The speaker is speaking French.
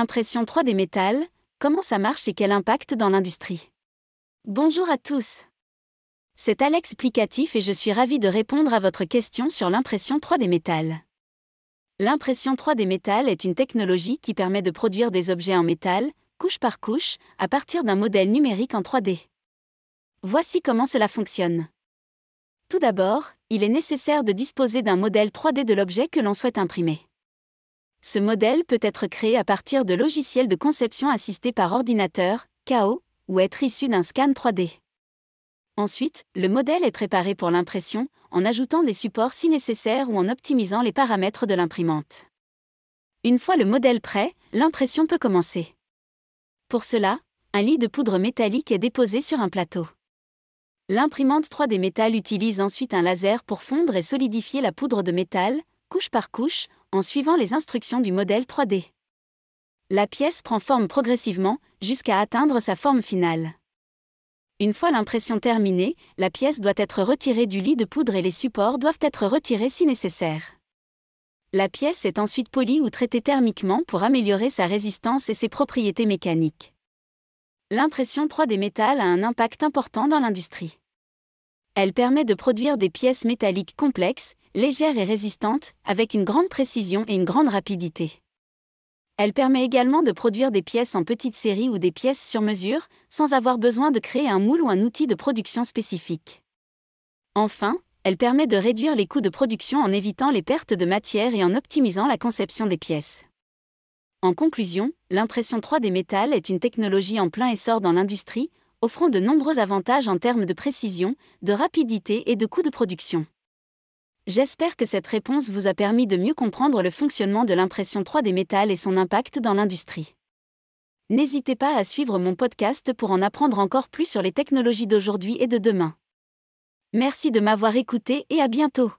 Impression 3D métal, comment ça marche et quel impact dans l'industrie? Bonjour à tous. C'est Alex Plicatif et je suis ravi de répondre à votre question sur l'impression 3D métal. L'impression 3D métal est une technologie qui permet de produire des objets en métal, couche par couche, à partir d'un modèle numérique en 3D. Voici comment cela fonctionne. Tout d'abord, il est nécessaire de disposer d'un modèle 3D de l'objet que l'on souhaite imprimer. Ce modèle peut être créé à partir de logiciels de conception assistés par ordinateur, KO, ou être issu d'un scan 3D. Ensuite, le modèle est préparé pour l'impression, en ajoutant des supports si nécessaire ou en optimisant les paramètres de l'imprimante. Une fois le modèle prêt, l'impression peut commencer. Pour cela, un lit de poudre métallique est déposé sur un plateau. L'imprimante 3D métal utilise ensuite un laser pour fondre et solidifier la poudre de métal, couche par couche, en suivant les instructions du modèle 3D. La pièce prend forme progressivement, jusqu'à atteindre sa forme finale. Une fois l'impression terminée, la pièce doit être retirée du lit de poudre et les supports doivent être retirés si nécessaire. La pièce est ensuite polie ou traitée thermiquement pour améliorer sa résistance et ses propriétés mécaniques. L'impression 3D métal a un impact important dans l'industrie. Elle permet de produire des pièces métalliques complexes, légères et résistantes, avec une grande précision et une grande rapidité. Elle permet également de produire des pièces en petite série ou des pièces sur mesure, sans avoir besoin de créer un moule ou un outil de production spécifique. Enfin, elle permet de réduire les coûts de production en évitant les pertes de matière et en optimisant la conception des pièces. En conclusion, l'impression 3D métal est une technologie en plein essor dans l'industrie, offrant de nombreux avantages en termes de précision, de rapidité et de coûts de production. J'espère que cette réponse vous a permis de mieux comprendre le fonctionnement de l'impression 3D métal et son impact dans l'industrie. N'hésitez pas à suivre mon podcast pour en apprendre encore plus sur les technologies d'aujourd'hui et de demain. Merci de m'avoir écouté et à bientôt.